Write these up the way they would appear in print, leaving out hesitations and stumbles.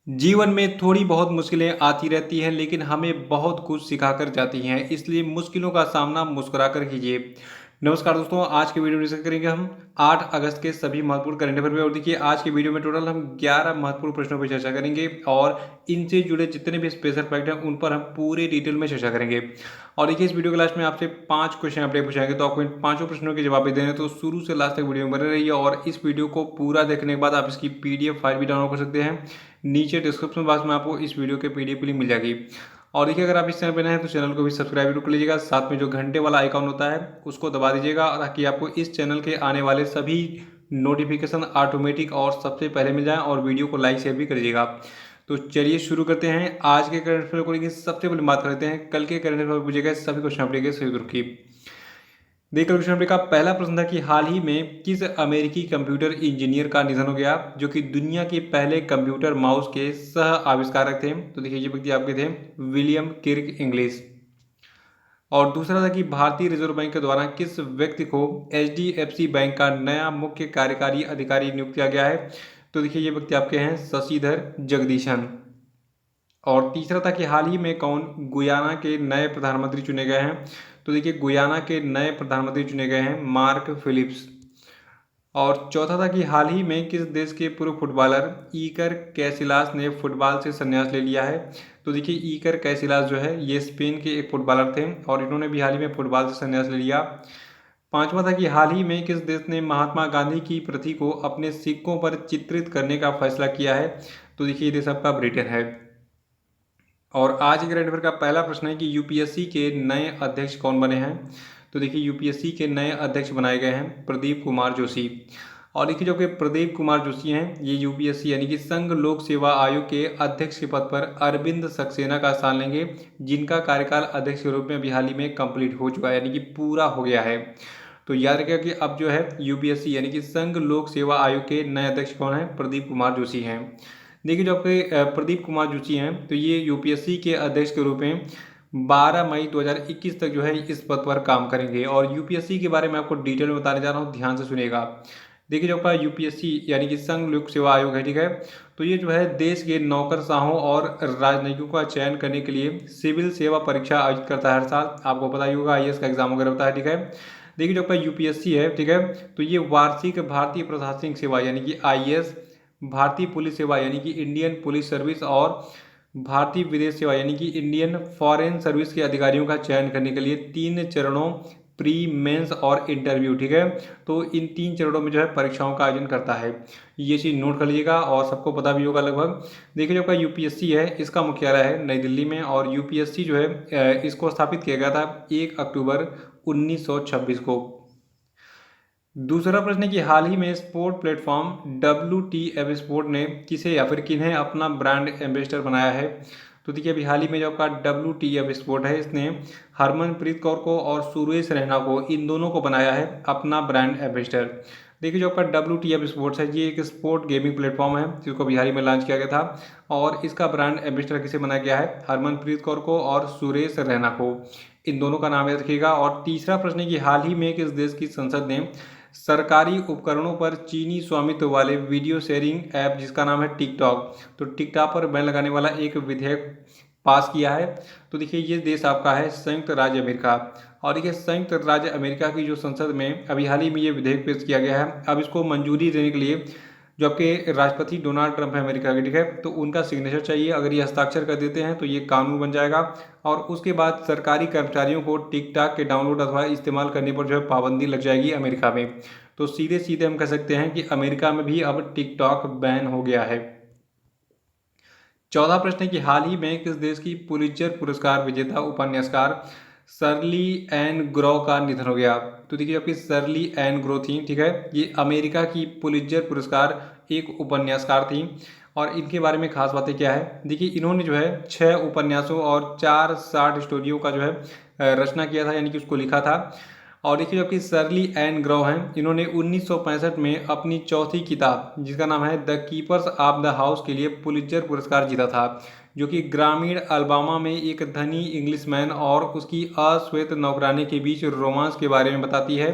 जीवन में थोड़ी बहुत मुश्किलें आती रहती हैं लेकिन हमें बहुत कुछ सिखा कर जाती हैं, इसलिए मुश्किलों का सामना मुस्कुरा कर कीजिए। नमस्कार दोस्तों, आज के वीडियो में डिस्कस करेंगे हम 8 अगस्त के सभी महत्वपूर्ण करंट अफेयर पे। और देखिए, आज के वीडियो में टोटल हम 11 महत्वपूर्ण प्रश्नों पर चर्चा करेंगे और इनसे जुड़े जितने भी स्पेशल फैक्ट हैं उन पर हम पूरे डिटेल में चर्चा करेंगे। और देखिए, इस वीडियो के लास्ट में आपसे 5 क्वेश्चन अपने पूछाएंगे, तो आपको इन पांचों प्रश्नों के जवाब भी देने हैं, तो शुरू से लास्ट तक वीडियो में बने रहिए। और इस वीडियो को पूरा देखने के बाद आप इसकी पीडीएफ फाइल भी डाउनलोड कर सकते हैं। नीचे डिस्क्रिप्शन बॉक्स में आपको इस वीडियो के पीडीएफ लिंक मिल जाएगी। और देखिए, अगर आप इस चैनल पर नए हैं तो चैनल को भी सब्सक्राइब जरूर कर लीजिएगा, साथ में जो घंटे वाला आइकॉन होता है उसको दबा दीजिएगा ताकि आपको इस चैनल के आने वाले सभी नोटिफिकेशन ऑटोमेटिक और सबसे पहले मिल जाए। और वीडियो को लाइक शेयर भी करिएगा। तो चलिए शुरू करते हैं आज के करंट अफेयर को लेकर। सबसे पहले बात करते हैं कल के करंट अफेयर पूछे गए सभी क्वेश्चन अपने के सही उत्तर की। देखिए, क्वेश्चन नंबर का पहला प्रश्न था कि हाल ही में किस अमेरिकी कंप्यूटर इंजीनियर का निधन हो गया जो कि दुनिया के पहले कंप्यूटर माउस के सह आविष्कारक थे। तो देखिए, ये व्यक्ति आपके थे विलियम किर्क इंग्लिश। और दूसरा था कि भारतीय रिजर्व बैंक के द्वारा किस व्यक्ति को एचडीएफसी बैंक का नया मुख्य कार्यकारी अधिकारी नियुक्त किया गया है। तो देखिए, ये व्यक्ति आपके हैं शशिधर जगदीशन। और तीसरा था कि हाल ही में कौन गुयाना के नए प्रधानमंत्री चुने गए हैं। तो देखिए, गुयाना के नए प्रधानमंत्री चुने गए हैं मार्क फिलिप्स। और चौथा था कि हाल ही में किस देश के पूर्व फुटबॉलर ईकर कैसिलास ने फुटबॉल से संन्यास ले लिया है। तो देखिए, ईकर कैसिलास जो है ये स्पेन के एक फुटबॉलर थे और इन्होंने भी हाल ही में फुटबॉल से संन्यास ले लिया। पांचवा था कि हाल ही में किस देश ने महात्मा गांधी की प्रति को अपने सिक्कों पर चित्रित करने का फैसला किया है। तो देखिए, ये देश आपका ब्रिटेन है। और आज के करंट अफेयर का पहला प्रश्न है कि यूपीएससी के नए अध्यक्ष कौन बने हैं। तो देखिए, यूपीएससी के नए अध्यक्ष बनाए गए हैं प्रदीप कुमार जोशी। और देखिए, जो कि प्रदीप कुमार जोशी हैं ये यूपीएससी यानी कि संघ लोक सेवा आयोग के अध्यक्ष के पद पर अरविंद सक्सेना का स्थान लेंगे, जिनका कार्यकाल अध्यक्ष के रूप में अभी हाल ही में कंप्लीट हो चुका है यानी कि पूरा हो गया है। तो याद रखिएगा कि अब जो है यूपीएससी यानी कि संघ लोक सेवा आयोग के नए अध्यक्ष कौन है, प्रदीप कुमार जोशी हैं। देखिए, जो आपके प्रदीप कुमार जोशी हैं तो ये यूपीएससी के अध्यक्ष के रूप में 12 मई 2021 तक जो है इस पद पर काम करेंगे। और यूपीएससी के बारे में आपको डिटेल में बताने जा रहा हूँ, ध्यान से सुनिएगा। देखिए, जो आपका यूपीएससी यानी कि संघ लोक सेवा आयोग है, ठीक है, तो ये जो है देश के नौकरशाहों और राजनयिकों का चयन करने के लिए सिविल सेवा परीक्षा आयोजित करता है हर साल। आपको पता ही होगा, आईएएस का एग्जाम वगैरह होता है, ठीक है। देखिए, जो आपका यूपीएससी है, ठीक है, तो ये वार्षिक भारतीय प्रशासनिक सेवा यानी कि आईएएस, भारतीय पुलिस सेवा यानी कि इंडियन पुलिस सर्विस और भारतीय विदेश सेवा यानी कि इंडियन फॉरेन सर्विस के अधिकारियों का चयन करने के लिए 3 चरणों प्री मेंस और इंटरव्यू, ठीक है, तो इन 3 चरणों में जो है परीक्षाओं का आयोजन करता है। ये चीज़ नोट कर लीजिएगा और सबको पता भी होगा लगभग। देखिए, जो आपका यूपीएससी है इसका मुख्यालय है नई दिल्ली में और यूपीएससी जो है इसको स्थापित किया गया था 1 अक्टूबर 1926 को। दूसरा प्रश्न है कि हाल ही में स्पोर्ट प्लेटफॉर्म WTF स्पोर्ट ने किसे या फिर किन्हें अपना ब्रांड एम्बेसडर बनाया है। तो देखिए, अभी हाल ही में जो आपका WTF स्पोर्ट है इसने हरमनप्रीत कौर को और सुरेश रैना को, इन दोनों को बनाया है अपना ब्रांड एम्बेसडर। देखिए, जो आपका WTF स्पोर्ट्स है ये एक स्पोर्ट गेमिंग प्लेटफॉर्म है जिसको अभी हाल ही में लॉन्च किया गया था और इसका ब्रांड एम्बेसडर किसे बनाया गया है, हरमनप्रीत कौर को और सुरेश रैना को, इन दोनों का नाम याद रखिएगा। और तीसरा प्रश्न है कि हाल ही में किस देश की संसद ने सरकारी उपकरणों पर चीनी स्वामित्व वाले वीडियो शेयरिंग ऐप जिसका नाम है टिकटॉक, तो टिकटॉक पर बैन लगाने वाला एक विधेयक पास किया है। तो देखिए, ये देश आपका है संयुक्त राज्य अमेरिका। और देखिए, संयुक्त राज्य अमेरिका की जो संसद में अभी हाल ही में ये विधेयक पेश किया गया है। अब इसको मंजूरी देने के लिए जो आपके राष्ट्रपति डोनाल्ड ट्रंप है अमेरिका के, ठीक है, तो उनका सिग्नेचर चाहिए। अगर ये हस्ताक्षर कर देते हैं तो ये कानून बन जाएगा और उसके बाद सरकारी कर्मचारियों को टिकटॉक के डाउनलोड अथवा इस्तेमाल करने पर जो है पाबंदी लग जाएगी अमेरिका में। तो सीधे सीधे हम कह सकते हैं कि अमेरिका में भी अब टिकटॉक बैन हो गया है। चौथा प्रश्न है कि हाल ही में किस देश की पुलित्जर पुरस्कार विजेता उपन्यासकार शर्ली एन ग्रो का निधन हो गया। तो देखिए, आपकी शर्ली एन ग्रो थी, ठीक है, ये अमेरिका की पुलित्जर पुरस्कार एक उपन्यासकार थी। और इनके बारे में खास बातें क्या है, देखिए, इन्होंने जो है 6 उपन्यासों और 4 शॉर्ट स्टोरियों का जो है रचना किया था यानी कि उसको लिखा था। और देखिए, जबकि शर्ली एन ग्रो हैं इन्होंने 1965 में अपनी चौथी किताब जिसका नाम है the keepers of the house के लिए पुलित्जर पुरस्कार जीता था, जो कि ग्रामीण अल्बामा में एक धनी इंग्लिशमैन और उसकी अश्वेत नौकरानी के बीच रोमांस के बारे में बताती है।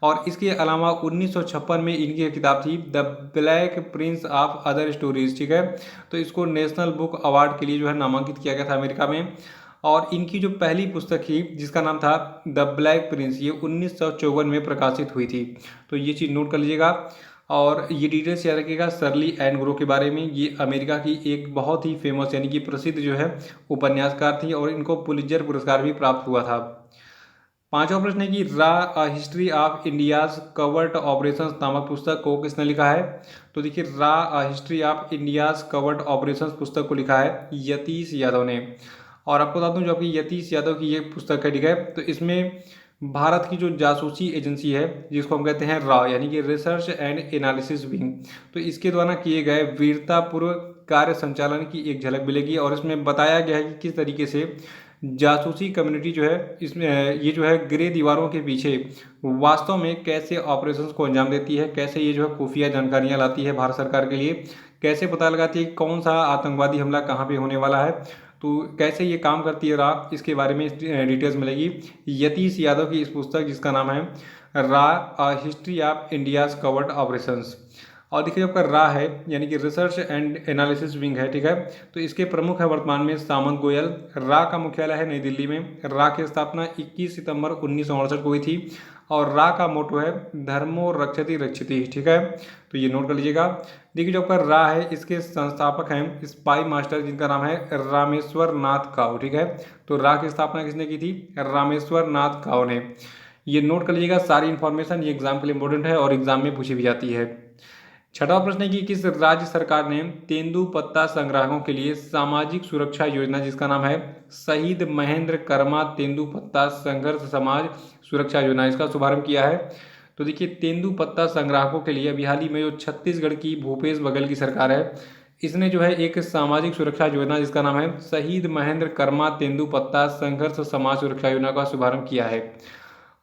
और इसके अलावा 1956 में इनकी एक किताब थी the black Prince of other stories, ठीक है। तो इसको नेशनल बुक अवार्ड के लिए जो है नामांकित किया गया था अमेरिका में। और इनकी जो पहली पुस्तक थी जिसका नाम था द ब्लैक प्रिंस, ये 1954 में प्रकाशित हुई थी। तो ये चीज़ नोट कर लीजिएगा। और ये डिटेल्स याद रखिएगा सर्ली एंड ग्रो के बारे में। ये अमेरिका की एक बहुत ही फेमस यानी कि प्रसिद्ध जो है उपन्यासकार थी और इनको पुलित्जर पुरस्कार भी प्राप्त हुआ था। पांचवा प्रश्न है कि history of India's covert operations नामक पुस्तक को किसने लिखा है। तो देखिए history of India's covert operations पुस्तक को लिखा है यतीश यादव ने। और आपको बता दूं जो आपकी यतीश यादव की ये पुस्तक है, ठीक है। तो इसमें भारत की जो जासूसी एजेंसी है जिसको हम कहते हैं यानी कि रिसर्च एंड एनालिसिस विंग, तो इसके द्वारा किए गए वीरतापूर्व कार्य संचालन की एक झलक मिलेगी। और इसमें बताया गया है कि किस तरीके से जासूसी कम्युनिटी जो है इसमें ये जो है ग्रे दीवारों के पीछे वास्तव में कैसे ऑपरेशंस को अंजाम देती है, कैसे ये जो है खुफिया जानकारियां लाती है भारत सरकार के लिए, कैसे पता लगाती है कि कौन सा आतंकवादी हमला कहाँ पे होने वाला है, तो कैसे ये काम करती है इसके बारे में डिटेल्स मिलेगी यतीश यादव की इस पुस्तक जिसका नाम है history of India's covert operations. और देखिए आपका है यानी कि रिसर्च एंड एनालिसिस विंग है, ठीक है। तो इसके प्रमुख है वर्तमान में सामंत गोयल। का मुख्यालय है नई दिल्ली में। की स्थापना 21 सितंबर 1968 को हुई थी। और का मोटो है धर्मो रक्षति रक्षति, ठीक है। तो ये नोट कर लीजिएगा। देखिए जो आपका है इसके संस्थापक हैं स्पाई मास्टर जिनका नाम है रामेश्वर नाथ काव, ठीक है। तो की स्थापना किसने की थी, रामेश्वर नाथ काव ने। ये नोट कर लीजिएगा सारी इन्फॉर्मेशन, ये एग्जाम के लिए इंपॉर्टेंट है और एग्जाम में पूछी भी जाती है। छठा प्रश्न है कि किस राज्य सरकार ने तेंदुपत्ता संग्राहकों के लिए सामाजिक सुरक्षा योजना जिसका नाम है शहीद महेंद्र कर्मा तेंदुपत्ता संघर्ष समाज सुरक्षा योजना, इसका शुभारंभ किया है। तो देखिए तेंदुपत्ता संग्राहकों के लिए अभी हाल ही में जो छत्तीसगढ़ की भूपेश बघेल की सरकार है इसने जो है एक सामाजिक सुरक्षा योजना जिसका नाम है शहीद महेंद्र कर्मा तेंदुपत्ता संघर्ष समाज सुरक्षा योजना का शुभारंभ किया है।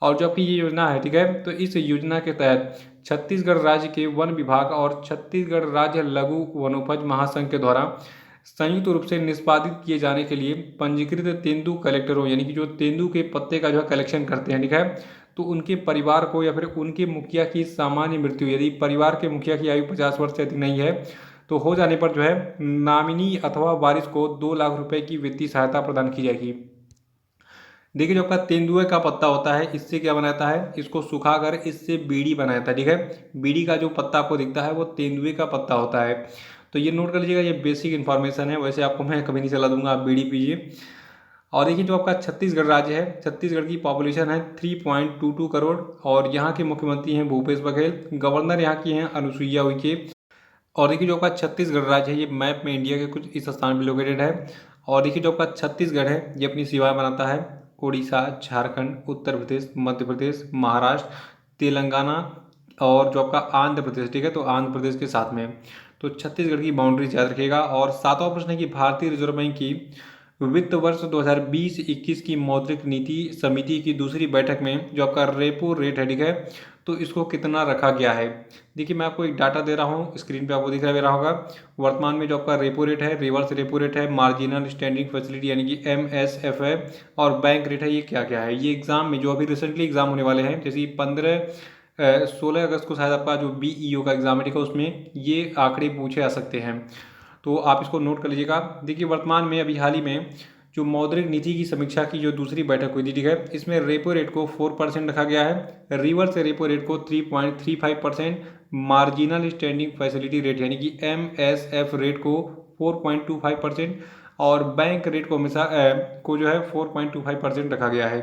और जो आपकी ये योजना है, ठीक है, तो इस योजना के तहत छत्तीसगढ़ राज्य के वन विभाग और छत्तीसगढ़ राज्य लघु वनोपज महासंघ के द्वारा संयुक्त रूप से निष्पादित किए जाने के लिए पंजीकृत तेंदु कलेक्टरों यानी कि जो तेंदु के पत्ते का जो है कलेक्शन करते हैं, ठीक है, तो उनके परिवार को या फिर उनके मुखिया की सामान्य मृत्यु यदि परिवार के मुखिया की आयु 50 वर्ष से अधिक नहीं है तो हो जाने पर जो है नामिनी अथवा वारिस को 2 लाख रुपए की वित्तीय सहायता प्रदान की जाएगी। देखिए जो आपका तेंदुए का पत्ता होता है इससे क्या बनाता है, इसको सुखाकर इससे बीड़ी बनाता है, ठीक है। बीड़ी का जो पत्ता आपको दिखता है वो तेंदुए का पत्ता होता है। तो ये नोट कर लीजिएगा, ये बेसिक इन्फॉर्मेशन है, वैसे आपको मैं कभी नहीं सलाह दूंगा आप बीड़ी पीजिए। और देखिए जो आपका छत्तीसगढ़ राज्य है, छत्तीसगढ़ की पॉपुलेशन है 3.22 करोड़ और यहाँ के मुख्यमंत्री हैं भूपेश बघेल, गवर्नर यहाँ की हैं अनुसुईया उइके। और देखिए जो आपका छत्तीसगढ़ राज्य है ये मैप में इंडिया के कुछ इस स्थान पर लोकेटेड है। और देखिए जो आपका छत्तीसगढ़ है ये अपनी सेवाएं बनाता है उड़ीसा, झारखंड, उत्तर प्रदेश, मध्य प्रदेश, महाराष्ट्र, तेलंगाना और जो आपका आंध्र प्रदेश, ठीक है, तो आंध्र प्रदेश के साथ में। तो छत्तीसगढ़ की बाउंड्रीज याद रखिएगा। और सातवां प्रश्न है कि भारतीय रिजर्व बैंक की वित्त वर्ष 2020-21 की मौद्रिक नीति समिति की दूसरी बैठक में जो आपका रेपो रेट है, ठीक है, तो इसको कितना रखा गया है। देखिए मैं आपको एक डाटा दे रहा हूँ, स्क्रीन पे आपको दिख रहा होगा। वर्तमान में जो आपका रेपो रेट है, रिवर्स रेपो रेट है, मार्जिनल स्टैंडिंग फैसिलिटी यानी कि MSF है और बैंक रेट है, ये क्या क्या है। ये एग्जाम में जो अभी रिसेंटली एग्जाम होने वाले हैं जैसे 16 अगस्त को शायद आपका जो BEO का एग्जाम है, ठीक है, उसमें ये आंकड़े पूछे आ सकते हैं, तो आप इसको नोट कर लीजिएगा। देखिए वर्तमान में अभी हाल ही में जो मौद्रिक नीति की समीक्षा की जो दूसरी बैठक हुई थी, ठीक है, इसमें रेपो रेट को 4% रखा गया है, रिवर्स रेपो रेट को 3.35%, मार्जिनल स्टैंडिंग फैसिलिटी रेट यानी कि MSF रेट को 4.25% और बैंक रेट को हमेशा को जो है 4.25% रखा गया है।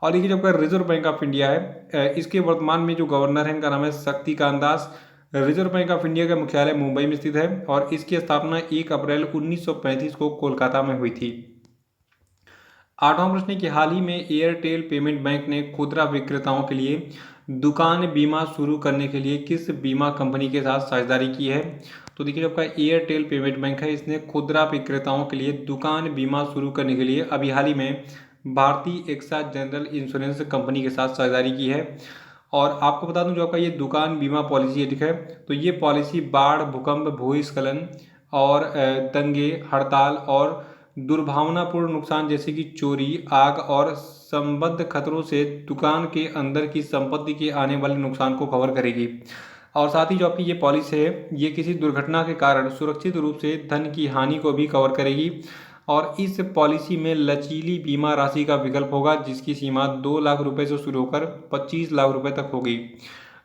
और देखिए जो आपका रिजर्व बैंक ऑफ इंडिया है इसके वर्तमान में जो गवर्नर है इनका नाम है Shaktikanta Das. Reserve bank of India का मुख्यालय मुंबई में स्थित है और इसकी स्थापना 1 अप्रैल 1935 को कोलकाता में हुई थी। आठवां प्रश्न है कि हाल ही में एयरटेल पेमेंट बैंक ने खुदरा विक्रेताओं के लिए दुकान बीमा शुरू करने के लिए किस बीमा कंपनी के साथ साझेदारी की है। तो देखिए जो आपका एयरटेल पेमेंट बैंक है इसने खुदरा विक्रेताओं के लिए दुकान बीमा शुरू करने के लिए अभी हाल ही में भारतीय एक्सा जनरल इंश्योरेंस कंपनी के साथ साझेदारी की है। और आपको बता दूं जो आपका ये दुकान बीमा पॉलिसी है, ठीक है, तो ये पॉलिसी बाढ़, भूकंप, भूस्खलन और दंगे, हड़ताल और दुर्भावनापूर्ण नुकसान जैसे कि चोरी, आग और संबद्ध खतरों से दुकान के अंदर की संपत्ति के आने वाले नुकसान को कवर करेगी। और साथ ही जो आपकी ये पॉलिसी है ये किसी दुर्घटना के कारण सुरक्षित रूप से धन की हानि को भी कवर करेगी। और इस पॉलिसी में लचीली बीमा राशि का विकल्प होगा, जिसकी सीमा 2 लाख रुपए से शुरू होकर 25 लाख रुपए तक होगी।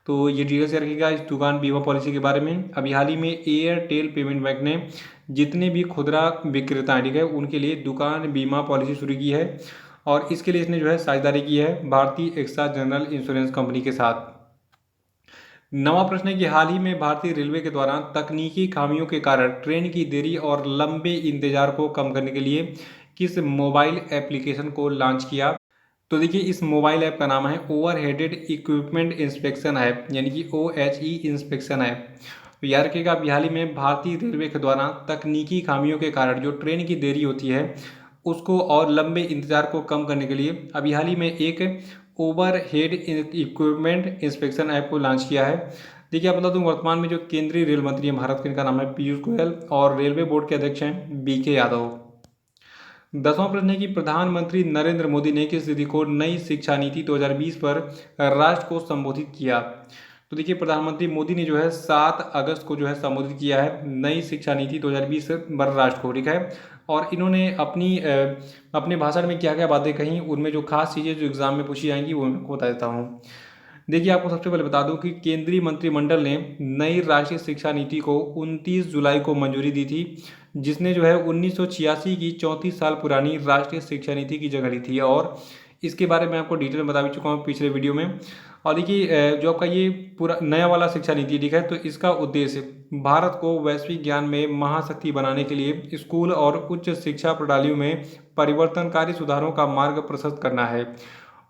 तो ये डिटेल से रखिएगा इस दुकान बीमा पॉलिसी के बारे में। अभी हाल ही में एयरटेल पेमेंट बैंक ने जितने भी खुदरा विक्रेता हैं, ठीक है, उनके लिए दुकान बीमा पॉलिसी शुरू की है। और इसके लिए इसने जो है साझेदारी की है भारतीय एक्सा जनरल इंश्योरेंस कंपनी के साथ। नवा प्रश्न है कि हाल ही में भारतीय रेलवे के द्वारा तकनीकी खामियों के कारण ट्रेन की देरी और लंबे इंतजार को कम करने के लिए किस मोबाइल एप्लीकेशन को लॉन्च किया। तो देखिए इस मोबाइल ऐप का नाम है ओवरहेडेड इक्विपमेंट इंस्पेक्शन ऐप, यानी कि OHE इंस्पेक्शन ऐप। तो याद रखिएगा अभी हाल ही में भारतीय रेलवे के द्वारा तकनीकी खामियों के कारण जो ट्रेन की देरी होती है उसको और लंबे इंतजार को कम करने के लिए अभी हाल ही में एक ओवरहेड इक्विपमेंट इंस्पेक्शन ऐप को लॉन्च किया है। देखिए आप बता दूं वर्तमान में जो केंद्रीय रेल मंत्री हैं भारत के, इनका नाम है पीयूष गोयल और रेलवे बोर्ड के अध्यक्ष हैं BK यादव। 10वां प्रश्न है कि प्रधानमंत्री नरेंद्र मोदी ने किस तिथि को नई शिक्षा नीति 2020 पर राष्ट्र को संबोधित किया। तो देखिए प्रधानमंत्री मोदी ने जो है 7 अगस्त को जो है संबोधित किया है नई शिक्षा नीति 2020 पर राष्ट्र को, ठीक है। और इन्होंने अपने भाषण में क्या क्या बातें कही, उनमें जो खास चीज़ें जो एग्जाम में पूछी जाएंगी वो मैं आपको बता देता हूँ। देखिए आपको सबसे पहले बता दूं कि केंद्रीय मंत्रिमंडल ने नई राष्ट्रीय शिक्षा नीति को 29 जुलाई को मंजूरी दी थी, जिसने जो है 1986 की 34 साल पुरानी राष्ट्रीय शिक्षा नीति की जगह ली थी। और इसके बारे में आपको डिटेल बता भी चुका हूँ पिछले वीडियो में। और देखिए जो आपका ये पूरा नया वाला शिक्षा नीति ठीक है, तो इसका उद्देश्य भारत को वैश्विक ज्ञान में महाशक्ति बनाने के लिए स्कूल और उच्च शिक्षा प्रणालियों में परिवर्तनकारी सुधारों का मार्ग प्रशस्त करना है।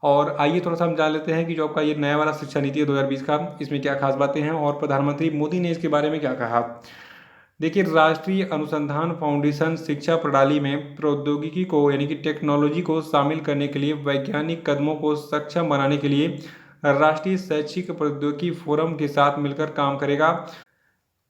और आइए थोड़ा सा हम जान लेते हैं कि जो आपका ये नया वाला शिक्षा नीति है 2020 का, इसमें क्या खास बातें हैं और प्रधानमंत्री मोदी ने इसके बारे में क्या कहा। देखिए राष्ट्रीय अनुसंधान फाउंडेशन शिक्षा प्रणाली में प्रौद्योगिकी को यानी कि टेक्नोलॉजी को शामिल करने के लिए वैज्ञानिक कदमों को सक्षम बनाने के लिए राष्ट्रीय शैक्षिक प्रौद्योगिकी फोरम के साथ मिलकर काम करेगा।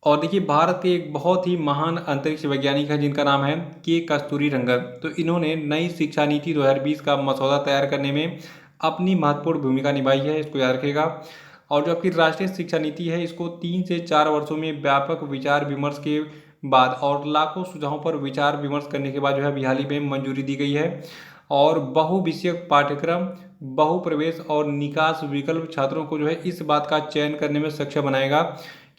और देखिए भारत के एक बहुत ही महान अंतरिक्ष वैज्ञानिक हैं जिनका नाम है के कस्तूरीरंगन। तो इन्होंने नई शिक्षा नीति 2020 का मसौदा तैयार करने में अपनी महत्वपूर्ण भूमिका निभाई है, इसको याद रखेगा। और जो आपकी राष्ट्रीय शिक्षा नीति है इसको 3 से 4 वर्षों में व्यापक विचार विमर्श के बाद और लाखों सुझावों पर विचार विमर्श करने के बाद जो है अभी हाल ही में मंजूरी दी गई है। और बहुविषयक पाठ्यक्रम, बहुप्रवेश और निकास विकल्प छात्रों को जो है इस बात का चयन करने में सक्षम बनाएगा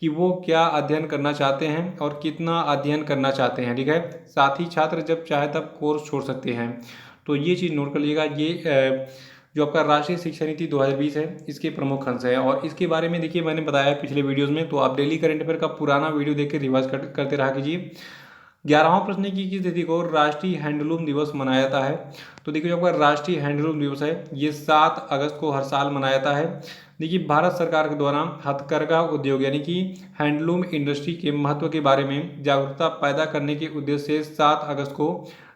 कि वो क्या अध्ययन करना चाहते हैं और कितना अध्ययन करना चाहते हैं, ठीक है। साथ ही छात्र जब चाहे तब कोर्स छोड़ सकते हैं। तो ये चीज़ नोट कर लीजिएगा। ये जो आपका राष्ट्रीय शिक्षा नीति 2020 है इसके प्रमुख अंश है। और इसके बारे में देखिए मैंने बताया पिछले वीडियोज़ में, तो आप डेली करंट अफेयर का पुराना वीडियो देख के रिवाइज करते रहा कीजिए। 11वां प्रश्न है कि किस तिथि को राष्ट्रीय हैंडलूम दिवस मनाया जाता है। तो देखिए जो आपका राष्ट्रीय हैंडलूम दिवस है ये 7 अगस्त को हर साल मनाया जाता है। देखिए भारत सरकार के द्वारा हथकरघा उद्योग यानी कि हैंडलूम इंडस्ट्री के महत्व के बारे में जागरूकता पैदा करने के उद्देश्य से 7 अगस्त को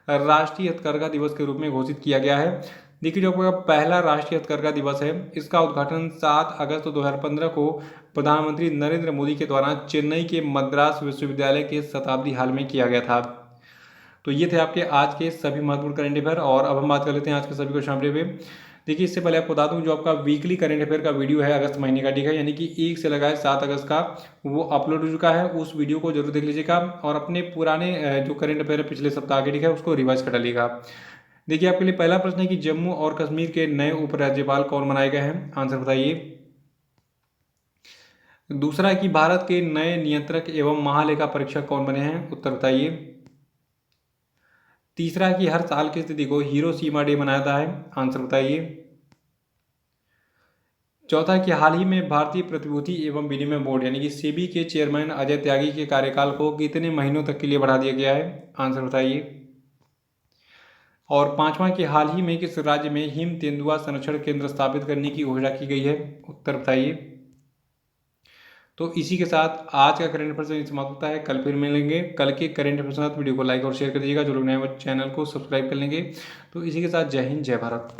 राष्ट्रीय हथकरघा दिवस के रूप में घोषित किया गया है। देखिए जो आपका पहला राष्ट्रीय हथकरघा दिवस है इसका उद्घाटन 7 अगस्त 2015 को प्रधानमंत्री नरेंद्र मोदी के द्वारा चेन्नई के मद्रास विश्वविद्यालय के शताब्दी हाल में किया गया था। तो ये थे आपके आज के सभी महत्वपूर्ण करंट अफेयर। और अब हम बात कर लेते हैं आज के सभी को शामिल हुए। देखिए इससे पहले आपको बता दूं जो आपका वीकली करंट अफेयर का वीडियो है अगस्त महीने का, ठीक है, यानी कि 1 से लगाए 7 अगस्त का, वो अपलोड हो चुका है। उस वीडियो को जरूर देख लीजिएगा और अपने पुराने जो करंट अफेयर है पिछले सप्ताह के, ठीक है, उसको रिवाइज कर डालिएगा। देखिए आपके लिए पहला प्रश्न है कि जम्मू और कश्मीर के नए उपराज्यपाल कौन बनाए गए हैं, आंसर बताइए। दूसरा है कि भारत के नए नियंत्रक एवं महालेखा परीक्षक कौन बने हैं, उत्तर बताइए। तीसरा है कि हर साल किस तिथि को हिरोशिमा डे मनाया जाता है, आंसर बताइए। चौथा है कि हाल ही में भारतीय प्रतिभूति एवं विनिमय बोर्ड यानी कि सेबी के चेयरमैन अजय त्यागी के कार्यकाल को कितने महीनों तक के लिए बढ़ा दिया गया है, आंसर बताइए। और पांचवा कि हाल ही में किस राज्य में हिम तेंदुआ संरक्षण केंद्र स्थापित करने की घोषणा की गई है, उत्तर बताइए। तो इसी के साथ आज का करंट अफेयर समाप्त होता है। कल फिर मिलेंगे। कल के करंट अफेयर के साथ वीडियो को लाइक और शेयर कर दीजिएगा। जो लोग नए चैनल को सब्सक्राइब कर लेंगे। तो इसी के साथ जय हिंद, जय भारत।